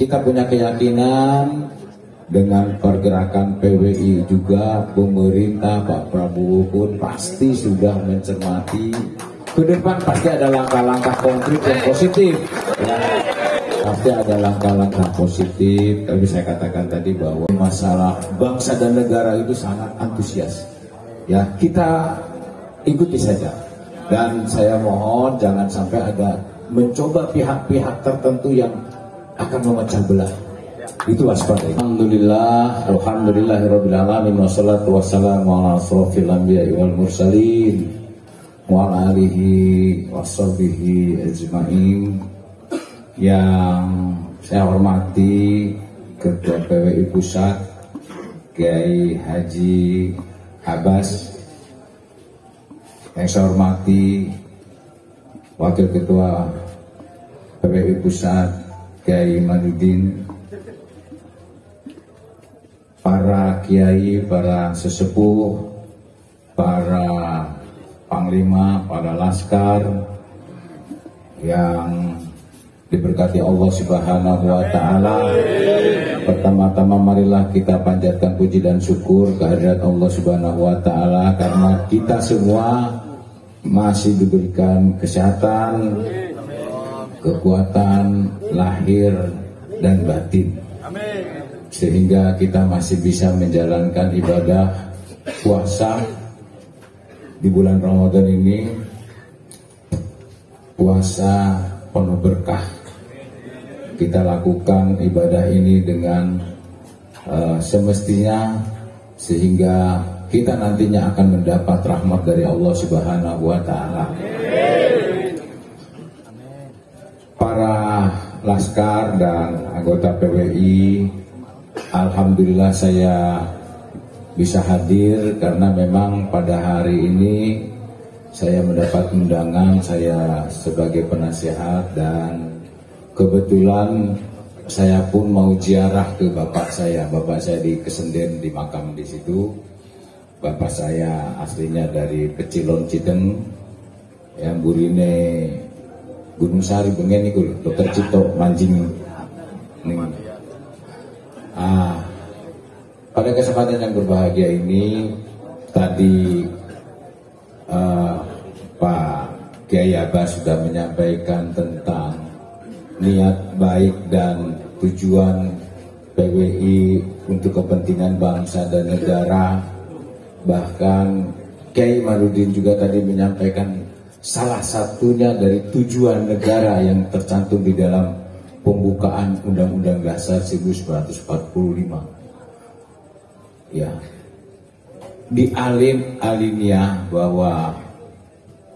kita punya keyakinan dengan pergerakan PWI juga, pemerintah Pak Prabowo pun pasti sudah mencermati ke depan, pasti ada langkah-langkah konkret yang positif ya. Pasti ada langkah-langkah positif. Tapi saya katakan tadi bahwa masalah bangsa dan negara itu sangat antusias ya, kita ikuti saja. Dan saya mohon jangan sampai ada mencoba pihak-pihak tertentu yang akan memecah belah. Itu waspada. Alhamdulillahirabbil alamin wassalatu wassalamu ala asrofil anbiya'i wal mursalin wa ala alihi washabihi ajmain. Yang saya hormati Ketua PWI Pusat Kiai Haji Abbas, yang saya hormati Wakil Ketua PWI Pusat Kiai Madudin, para kiai, para sesepuh, para panglima, para laskar yang diberkati Allah Subhanahu wa Ta'ala. Pertama-tama marilah kita panjatkan puji dan syukur kehadirat Allah Subhanahu wa Ta'ala, karena kita semua masih diberikan kesehatan, kekuatan lahir dan batin, sehingga kita masih bisa menjalankan ibadah puasa di bulan Ramadan ini. Puasa penuh berkah. Kita lakukan ibadah ini dengan semestinya, sehingga kita nantinya akan mendapat rahmat dari Allah Subhanahu wa Ta'ala. Para laskar dan anggota PWI, alhamdulillah saya bisa hadir karena memang pada hari ini saya mendapat undangan, saya sebagai penasihat, dan kebetulan saya pun mau ziarah ke bapak saya di Kesenden, di makam di situ. Bapak saya aslinya dari Pecilon Cideng, yang burine Gunung Sari Bengen itu, Dr. Cipto Manjing. Pada kesempatan yang berbahagia ini tadi Pak Kiai Abbas sudah menyampaikan tentang niat baik dan tujuan PWI untuk kepentingan bangsa dan negara. Bahkan Kiai Madudin juga tadi menyampaikan salah satunya dari tujuan negara yang tercantum di dalam pembukaan Undang-Undang Dasar 1945. Ya, di alinea bahwa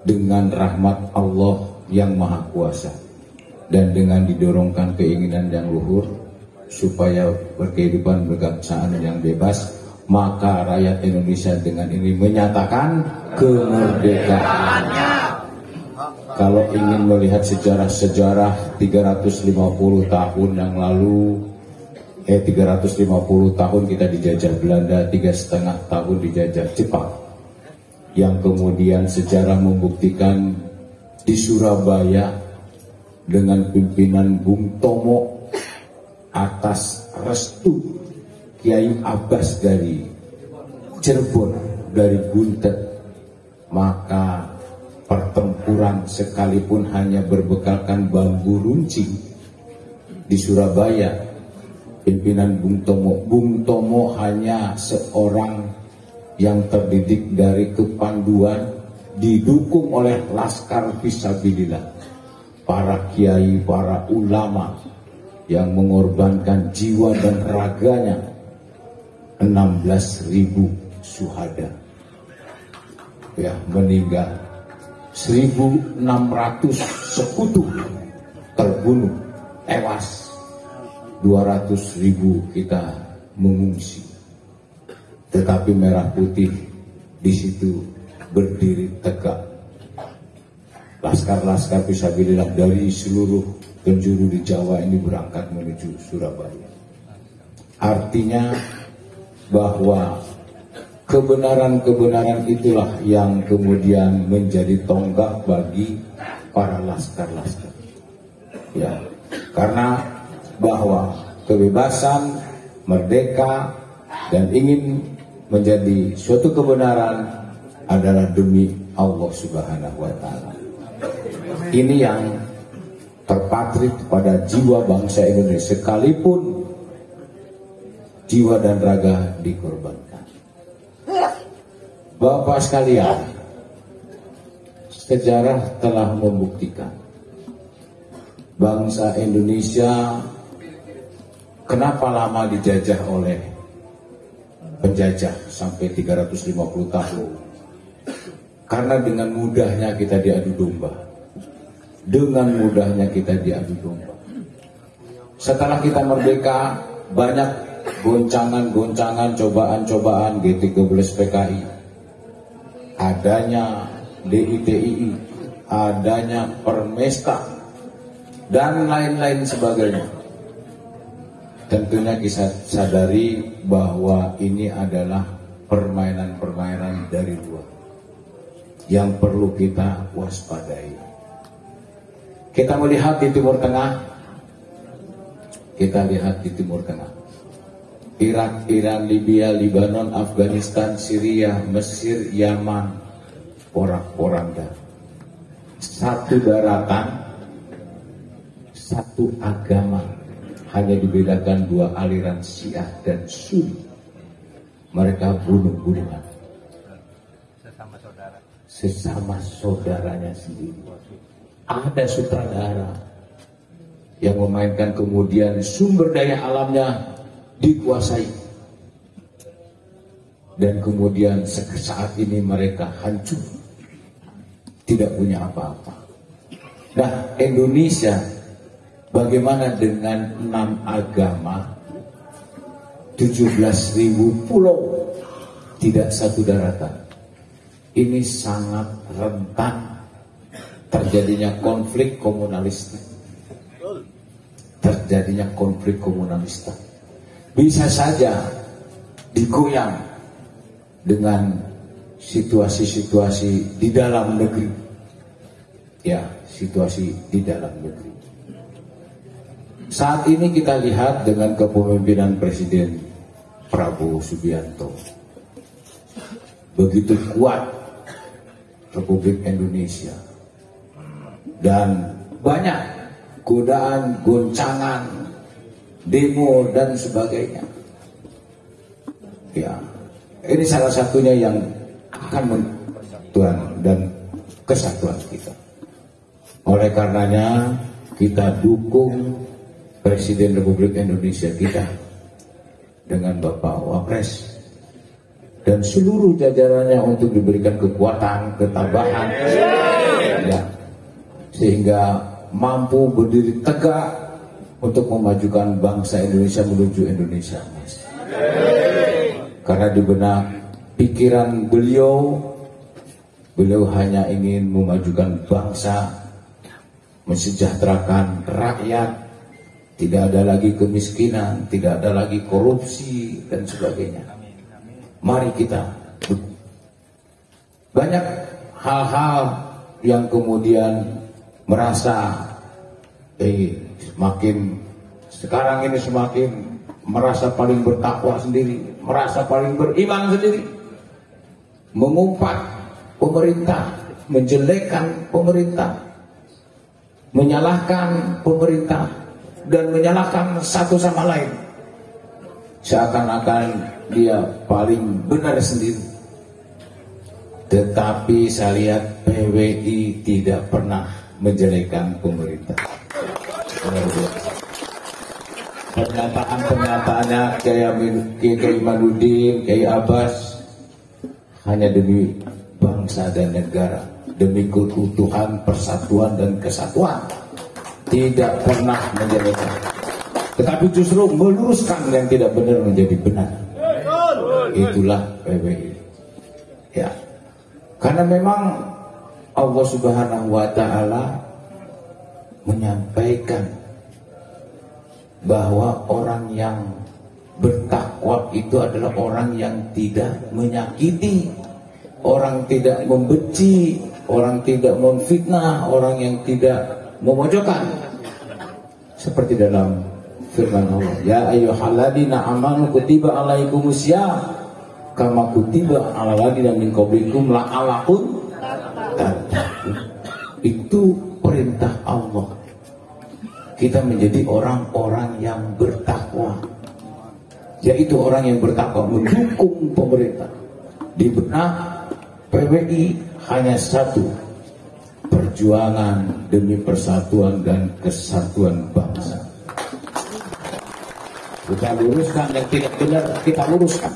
dengan rahmat Allah yang Maha Kuasa dan dengan didorongkan keinginan yang luhur supaya berkehidupan berkebangsaan yang bebas, maka rakyat Indonesia dengan ini menyatakan kemerdekaannya. Kalau ingin melihat sejarah-sejarah 350 tahun yang lalu, 350 tahun kita dijajah Belanda, 3,5 tahun dijajah Jepang, yang kemudian sejarah membuktikan di Surabaya dengan pimpinan Bung Tomo atas restu Kiai Abbas dari Cirebon, dari Buntet, maka pertempuran sekalipun hanya berbekalkan bambu runcing di Surabaya, pimpinan Bung Tomo hanya seorang yang terdidik dari kepanduan, didukung oleh laskar fisabilillah, para kiai, para ulama yang mengorbankan jiwa dan raganya. 16.000 syuhada ya meninggal, 1.600 sekutu terbunuh, tewas, 200.000 kita mengungsi. Tetapi merah putih di situ berdiri tegak. Laskar-laskar fisabilillah dari seluruh penjuru di Jawa ini berangkat menuju Surabaya. Artinya bahwa kebenaran-kebenaran itulah yang kemudian menjadi tonggak bagi para laskar-laskar. Ya, karena bahwa kebebasan, merdeka, dan ingin menjadi suatu kebenaran adalah demi Allah Subhanahu wa Ta'ala. Ini yang terpatrik pada jiwa bangsa Indonesia, sekalipun jiwa dan raga dikorbankan. Bapak sekalian, sejarah telah membuktikan bangsa Indonesia kenapa lama dijajah oleh penjajah sampai 350 tahun. Karena dengan mudahnya kita diadu domba. Dengan mudahnya kita diadu domba. Setelah kita merdeka, banyak goncangan-goncangan, cobaan-cobaan G13 PKI. Adanya DITII, adanya Permesta, dan lain-lain sebagainya. Tentunya kita sadari bahwa ini adalah permainan-permainan dari luar yang perlu kita waspadai. Kita melihat di Timur Tengah, Irak, Iran, Libya, Lebanon, Afghanistan, Syria, Mesir, Yaman, porak-poranda. Satu daratan, satu agama, hanya dibedakan dua aliran Syiah dan Sunni. Mereka bunuh-bunuhan. Sesama saudaranya sendiri. Ada sutradara yang memainkan, kemudian sumber daya alamnya dikuasai. Dan kemudian saat ini mereka hancur. Tidak punya apa-apa. Nah, Indonesia bagaimana dengan 6 agama, 17.000 pulau, tidak satu daratan? Ini sangat rentan terjadinya konflik komunalistik. Bisa saja digoyang dengan situasi-situasi di dalam negeri. Ya, situasi di dalam negeri. Saat ini kita lihat dengan kepemimpinan Presiden Prabowo Subianto. Begitu kuat Republik Indonesia. Dan banyak godaan, goncangan, demo dan sebagainya. Ya, ini salah satunya yang akan Tuhan dan kesatuan kita. Oleh karenanya kita dukung Presiden Republik Indonesia kita dengan Bapak Wapres dan seluruh jajarannya untuk diberikan kekuatan, ketabahan, ya, sehingga mampu berdiri tegak untuk memajukan bangsa Indonesia menuju Indonesia Emas. Karena di benak pikiran beliau hanya ingin memajukan bangsa, mensejahterakan rakyat, tidak ada lagi kemiskinan, tidak ada lagi korupsi dan sebagainya. Mari kita banyak hal-hal yang kemudian merasa sekarang ini semakin merasa paling bertakwa sendiri, merasa paling beriman sendiri, mengumpat pemerintah, menjelekkan pemerintah, menyalahkan pemerintah, dan menyalahkan satu sama lain, seakan-akan dia paling benar sendiri. Tetapi saya lihat PWI tidak pernah menjelekkan pemerintah. Pernyataan-pernyataannya Kiai Imanuddin, Kiai Abbas hanya demi bangsa dan negara, demi keutuhan, persatuan dan kesatuan, tidak pernah menjelekkan, tetapi justru meluruskan yang tidak benar menjadi benar. Itulah PWI. Ya, karena memang Allah Subhanahu wa Ta'ala menyampaikan bahwa orang yang bertakwa itu adalah orang yang tidak menyakiti, orang tidak membenci, orang tidak memfitnah, orang yang tidak memojokkan. Seperti dalam firman Allah, ya ayyuhalladzina amanu kutiba alaikumusiyam kama kutiba alal ladzina min qablikum la'allakum tattaqun. Itu perintah Allah. Kita menjadi orang-orang yang bertakwa, yaitu orang yang bertakwa mendukung pemerintah. Di benak PWI hanya satu, perjuangan demi persatuan dan kesatuan bangsa. Kita luruskan yang tidak benar, kita luruskan.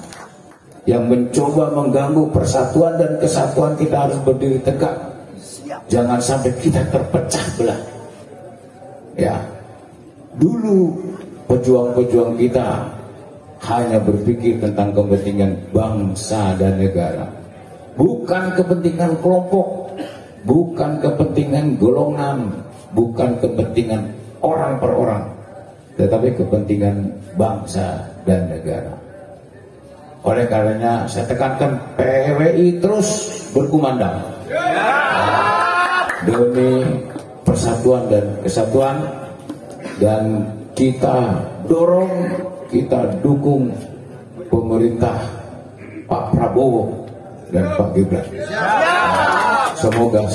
Yang mencoba mengganggu persatuan dan kesatuan, kita harus berdiri tegak. Jangan sampai kita terpecah belah. Ya, dulu pejuang-pejuang kita hanya berpikir tentang kepentingan bangsa dan negara, bukan kepentingan kelompok, bukan kepentingan golongan, bukan kepentingan orang per orang, tetapi kepentingan bangsa dan negara. Oleh karenanya saya tekankan, PWI terus berkumandang demi persatuan dan kesatuan, dan kita dorong, kita dukung pemerintah Pak Prabowo dan Pak Gibran. Semoga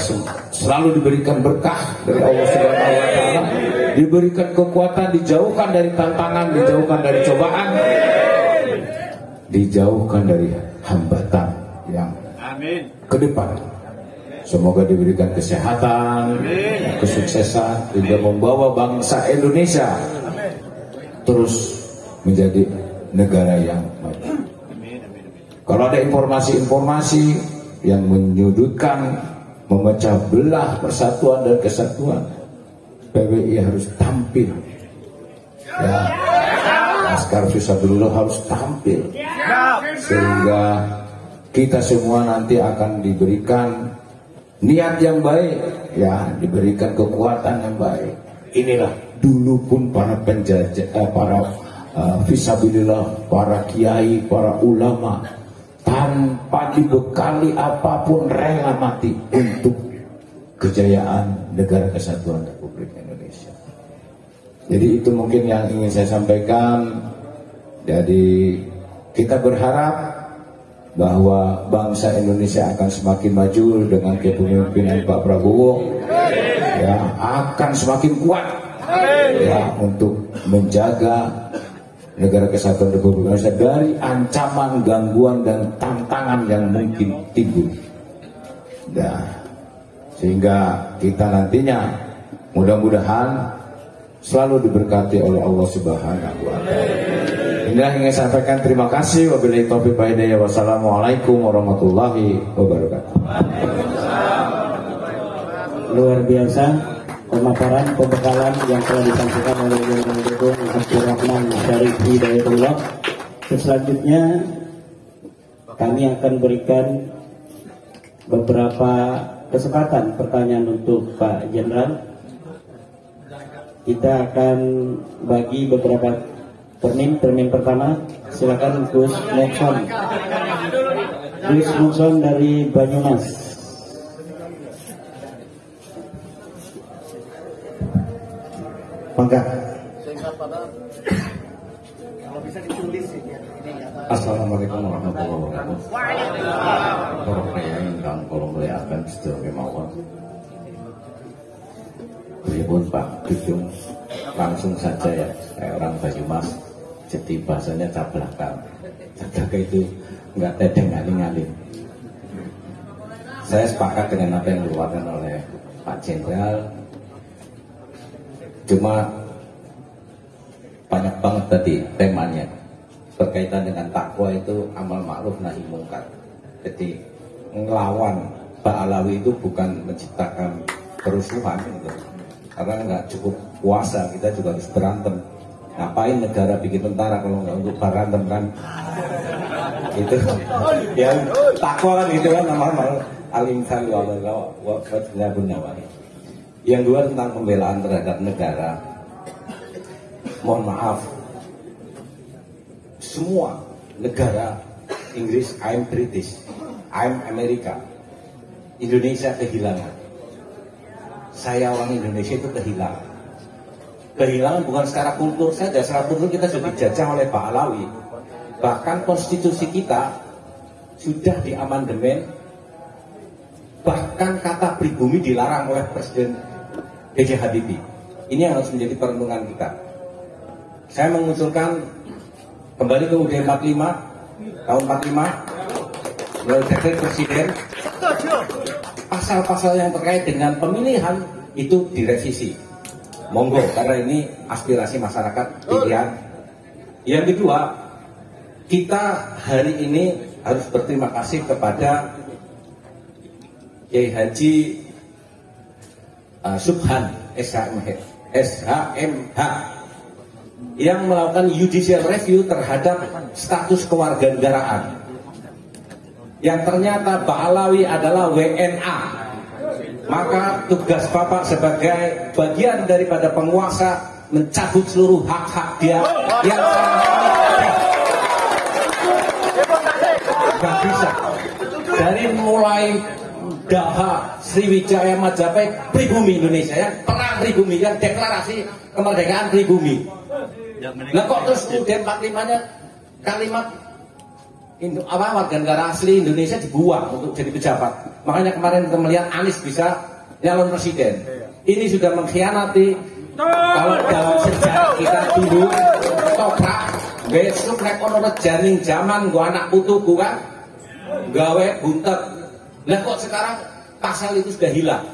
selalu diberikan berkah dari Allah Subhanahu wa Ta'ala, diberikan kekuatan, dijauhkan dari tantangan, dijauhkan dari cobaan, dijauhkan dari hambatan yang ke depan. Semoga diberikan kesehatan, kesuksesan, hingga membawa bangsa Indonesia terus menjadi negara yang maju. Kalau ada informasi-informasi yang menyudutkan, memecah belah persatuan dan kesatuan, PWI harus tampil. Ya, Laskar Fisabilillah harus tampil, sehingga kita semua nanti akan diberikan niat yang baik, ya, diberikan kekuatan yang baik. Inilah dulu pun para penjajah, para fisabilillah, para kiai, para ulama, tanpa dibekali apapun rela mati untuk kejayaan negara kesatuan Republik Indonesia. Jadi itu mungkin yang ingin saya sampaikan. Jadi kita berharap bahwa bangsa Indonesia akan semakin maju dengan kepemimpinan Pak Prabowo, ya, akan semakin kuat, ya, untuk menjaga negara kesatuan Republik Indonesia dari ancaman, gangguan dan tantangan yang mungkin timbul. Nah, sehingga kita nantinya mudah-mudahan selalu diberkati oleh Allah Subhanahu wa Ta'ala. Inilah yang saya sampaikan. Terima kasih. Wabillahi taufiq wal hidayah. Wassalamualaikum warahmatullahi wabarakatuh. Luar biasa pemaparan pembekalan yang telah disampaikan oleh Yang Agung Abdurrahman Syarif Hidayatullah. Selanjutnya kami akan berikan beberapa kesempatan pertanyaan untuk Pak Jenderal. Kita akan bagi beberapa termin pertama. Silakan Gus Mukson dari Banyumas. Mangga. Assalamualaikum warahmatullahi wabarakatuh. Para priyayi ingkang kula mulyakaken sedaya kemawon. Pripun Pak Dudung, langsung saja ya, kayak orang Banyumas, jadi bahasanya cablakal. Cablakal itu nggak tedeng ngaling-ngaling. Saya sepakat dengan apa yang dikeluarkan oleh Pak Jenderal. Cuma banyak banget tadi temanya berkaitan dengan takwa itu amal ma'ruf nahi mungkar. Jadi ngelawan Pak Alawi itu bukan menciptakan kerusuhan gitu. Karena nggak cukup puasa, kita juga harus berantem. Ngapain negara bikin tentara kalau nggak untuk berantem kan? Itu ya takwa kan gitu kan, amal alimsan wa bunyawan. Yang dua tentang pembelaan terhadap negara. Mohon maaf, semua negara Inggris, I'm British, I'm Amerika, Indonesia kehilangan. Saya orang Indonesia itu kehilangan. kehilangan bukan secara kultur saja, secara kultur kita sudah dijajah oleh Pak Alawi. Bahkan konstitusi kita sudah diamandemen, bahkan kata pribumi dilarang oleh Presiden B.J. Habibie. Ini yang harus menjadi perenungan kita. Saya mengusulkan kembali ke UUD 45 tahun 45 melalui dekret Presiden, pasal-pasal yang terkait dengan pemilihan itu direvisi. Monggo, karena ini aspirasi masyarakat pilihan. Yang kedua, kita hari ini harus berterima kasih kepada Kiai Haji Subhan SHMH yang melakukan judicial review terhadap status kewarganegaraan, yang ternyata Pak Alawi adalah WNA. Maka tugas Bapak sebagai bagian daripada penguasa mencabut seluruh hak-hak dia yang nggak bisa. Dari mulai Daha, Sriwijaya, Majapahit, pribumi Indonesia, yang perang pribumi, yang deklarasi kemerdekaan pribumi. Nah kok terus kemudian 45-nya kalimat warga negara asli Indonesia dibuang untuk jadi pejabat. Makanya kemarin kita melihat Anies bisa nyalon presiden. Ini sudah mengkhianati. Kalau dalam sejarah kita dulu toprak besok nek ono rejaning zaman gua anak putuku kan gawe buntet. Nah kok sekarang pasal itu sudah hilang.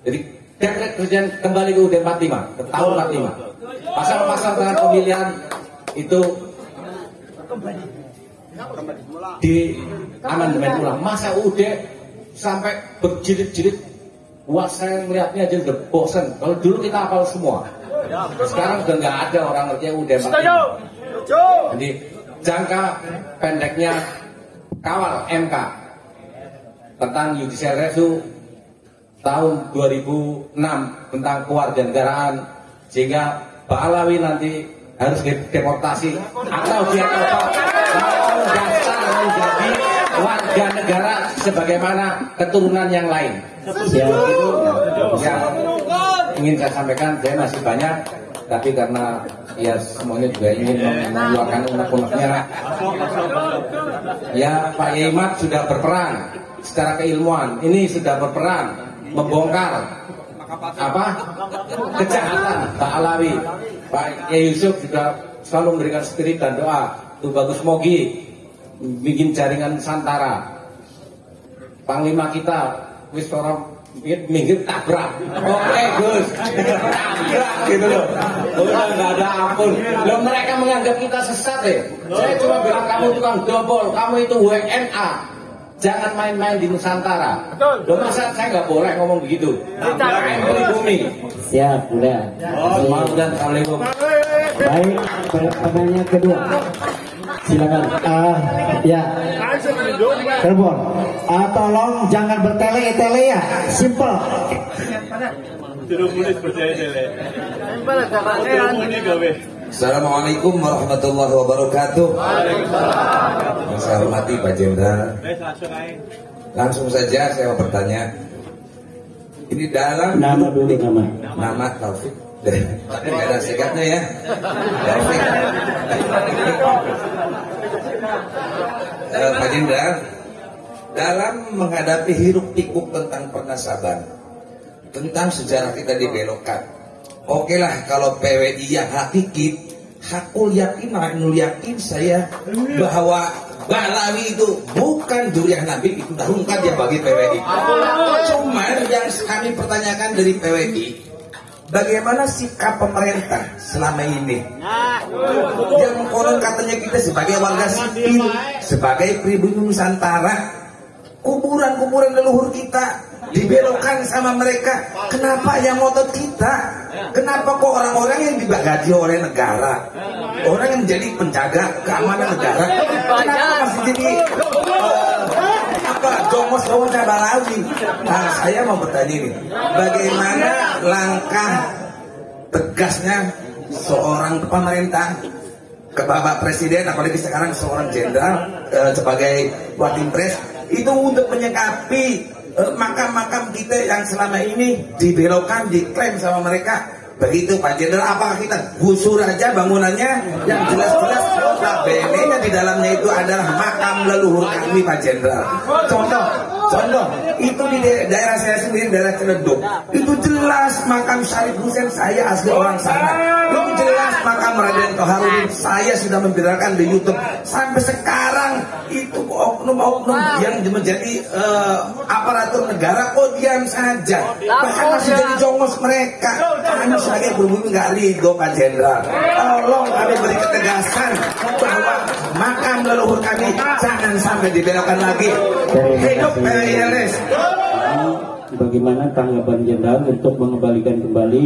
Jadi dekret presiden kembali ke UUD 45 ke tahun 45. Pasal-pasal tentang pemilihan itu di amandemen ulang. Masa UUD sampai berjilid-jilid, wah saya melihatnya aja udah bosan. Kalau dulu kita hafal semua, sekarang udah nggak ada orang ngerti UUD 45. Jadi jangka pendeknya kawal MK tentang judicial review tahun 2006 tentang kewarganegaraan, sehingga Pak Alawi nanti harus deportasi atau dia mau daftar menjadi warga negara sebagaimana keturunan yang lain. Ya, itu yang ingin saya sampaikan. Saya masih banyak, tapi karena ya semuanya juga ingin mengeluarkan unek-uneknya. Ya, Pak Yemat sudah berperan secara keilmuan. Ini sudah berperan membongkar apa kejahatan Pak Alawi. Pak Yusuf juga selalu memberikan spirit dan doa. Tuh bagus Mogi bikin jaringan Nusantara. Panglima kita wis orang minggir tabrak. Oke Gus, tabrak gitu loh. Udah nggak ada ampun. Loh mereka menganggap kita sesat ya. Saya cuma bilang kamu tukang dobol, kamu itu WNA. Jangan main-main di Nusantara. Loh masa saya nggak boleh ngomong begitu? Main pribumi. Siap, udah. Maaf dan assalamualaikum. Baik, pertanyaan kedua. Silakan. Ya. Telepon. Tolong jangan bertele-tele ya. Simple. Assalamualaikum warahmatullahi wabarakatuh. Saya hormati Pak Jenderal. Langsung saja saya mau bertanya. Ini dalam Nama dulu nama Taufik. Tapi nggak ada sikapnya ya. Taufik. Pak Jenderal, dalam menghadapi hiruk pikuk tentang pernasaban, tentang sejarah kita dibelokkan. Oke lah kalau PWI yang hakiki, hakul yakin, maknul yakin saya bahwa Balawi itu bukan durian Nabi, itu dahungkan dia bagi PWI. Cuman yang kami pertanyakan dari PWI, bagaimana sikap pemerintah selama ini? Yang konon katanya kita sebagai warga sipil, sebagai pribumi Nusantara, kuburan-kuburan leluhur kita dibelokkan sama mereka. Kenapa yang ngotot kita? Kenapa kok orang-orang yang digaji oleh negara, orang yang menjadi penjaga keamanan negara, kenapa masih jadi jongos-jongos Balawi? Nah, saya mau bertanya ini, bagaimana langkah tegasnya seorang pemerintah ke Bapak Presiden, apalagi sekarang seorang jenderal sebagai Wadimpres, itu untuk menyikapi makam-makam kita yang selama ini dibelokkan, diklaim sama mereka. Begitu Pak Jenderal, apakah kita gusur aja bangunannya? Yang jelas-jelas notabene di dalamnya itu adalah makam leluhur kami Pak Jenderal. Contoh, itu di daerah saya sendiri, daerah Ciledug, itu jelas makam Syarif Hussein, saya asli orang sana. Itu jelas makam Raden Toharudin, saya sudah memviralkan di YouTube. Sampai sekarang itu oknum-oknum yang menjadi aparatur negara kok diam saja, bahkan masih jadi jongos mereka. Kami sebagai berbumi nggak ridho Pak Jenderal. Tolong kami beri ketegasan bahwa makam leluhur kami jangan sampai dibelokkan lagi. Hidup PWILS. Bagaimana tanggapan Jenderal untuk mengembalikan kembali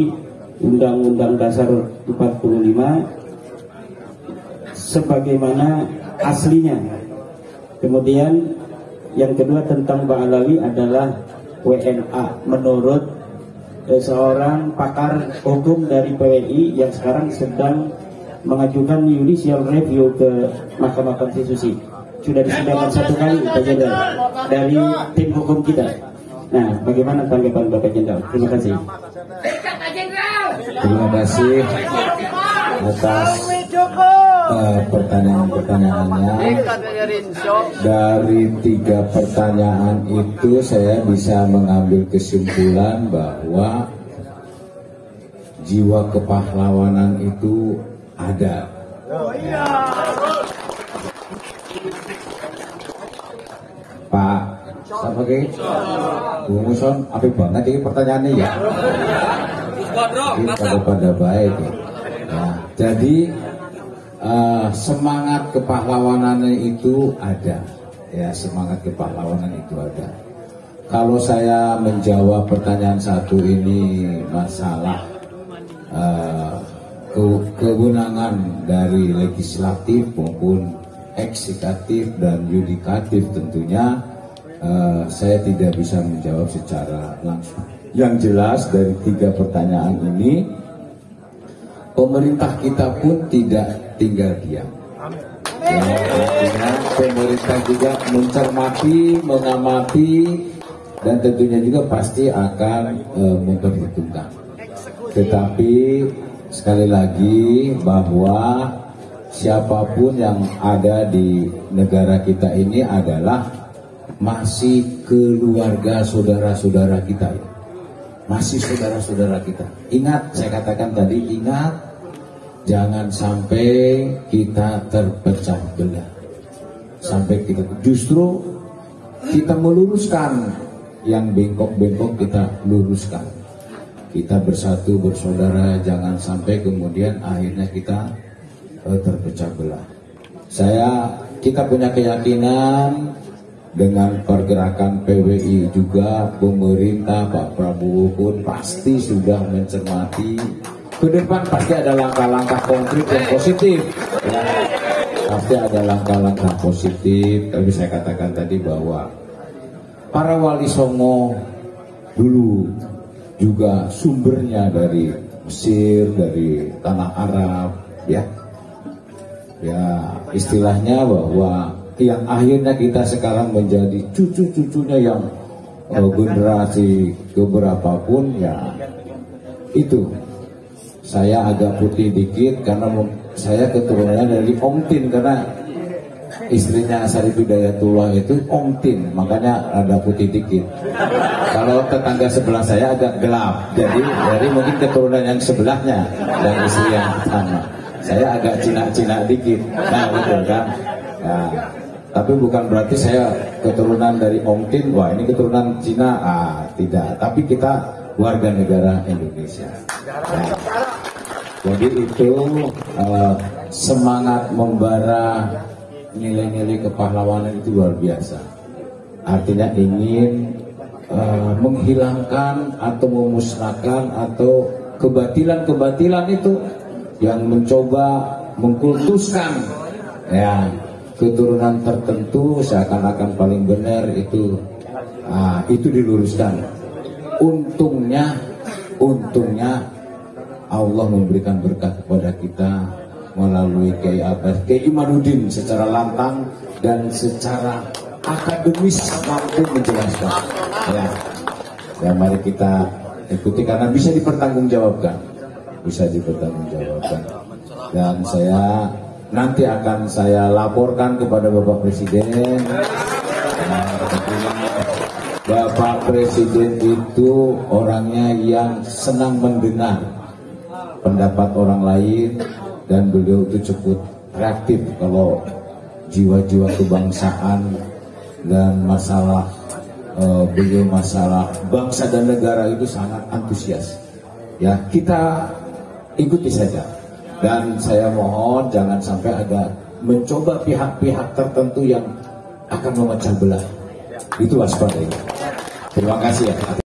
Undang-Undang Dasar 45 sebagaimana aslinya? Kemudian yang kedua tentang Pak Alawi adalah WNA menurut seorang pakar hukum dari PWI yang sekarang sedang mengajukan judicial review ke Mahkamah Konstitusi. Sudah disidangkan 1 kali Pak Jenderal dari tim hukum kita. Nah, bagaimana tanggapan Bapak Jenderal? Terima kasih. Terima kasih atas pertanyaan-pertanyaannya. Dari 3 pertanyaan itu saya bisa mengambil kesimpulan bahwa jiwa kepahlawanan itu ada. Pak, siapa ke? Bung Muson, apik banget ini pertanyaannya ya. Pada baik ya. Nah, jadi semangat kepahlawanannya itu ada, ya, semangat kepahlawanan itu ada. Kalau saya menjawab pertanyaan satu ini masalah kewenangan dari legislatif maupun eksekutif dan yudikatif, tentunya saya tidak bisa menjawab secara langsung. Yang jelas dari 3 pertanyaan ini, pemerintah kita pun tidak tinggal diam. Ya, artinya pemerintah juga mencermati, mengamati, dan tentunya juga pasti akan memperhitungkan. Tetapi sekali lagi bahwa siapapun yang ada di negara kita ini adalah masih keluarga saudara-saudara kita ya. Masih saudara-saudara kita. Ingat, saya katakan tadi, ingat, jangan sampai kita terpecah belah. Sampai kita justru kita meluruskan yang bengkok-bengkok, kita luruskan. Kita bersatu bersaudara, jangan sampai kemudian akhirnya kita terpecah belah. Kita punya keyakinan dengan pergerakan PWI juga, pemerintah Pak Prabowo pun pasti sudah mencermati. Ke depan pasti ada langkah-langkah konkret yang positif. Ya, pasti ada langkah-langkah positif. Tapi saya katakan tadi bahwa para wali songo dulu juga sumbernya dari Mesir, dari tanah Arab, ya. Ya, istilahnya bahwa yang akhirnya kita sekarang menjadi cucu-cucunya yang generasi keberapa pun, ya itu. Saya agak putih dikit karena saya keturunannya dari Om Tin, karena istrinya Syarif Hidayatullah itu Om Tin, makanya ada putih dikit. Kalau tetangga sebelah saya agak gelap, jadi dari mungkin keturunan yang sebelahnya dan istri yang pertama. Saya agak Cina-Cina dikit, nah betul kan? Nah, tapi bukan berarti saya keturunan dari Om Tin, wah ini keturunan Cina, tidak. Tapi kita warga negara Indonesia. Nah, jadi itu semangat membara nilai-nilai kepahlawanan itu luar biasa. Artinya ingin menghilangkan atau memusnahkan atau kebatilan-kebatilan itu yang mencoba mengkultuskan, ya, keturunan tertentu seakan-akan paling benar itu diluruskan. Untungnya Allah memberikan berkat kepada kita melalui Kiai Imanuddin secara lantang dan secara akademis mampu menjelaskan. Ya, mari kita ikuti karena bisa dipertanggungjawabkan. bisa dipertanggungjawabkan. Dan saya nanti akan saya laporkan kepada Bapak Presiden. Bapak Presiden itu orangnya yang senang mendengar pendapat orang lain, dan beliau itu cukup reaktif kalau jiwa-jiwa kebangsaan dan masalah beliau masalah bangsa dan negara itu sangat antusias. Ya, kita ikuti saja. Dan saya mohon jangan sampai ada mencoba pihak-pihak tertentu yang akan memecah belah. Itu waspada. Terima kasih ya.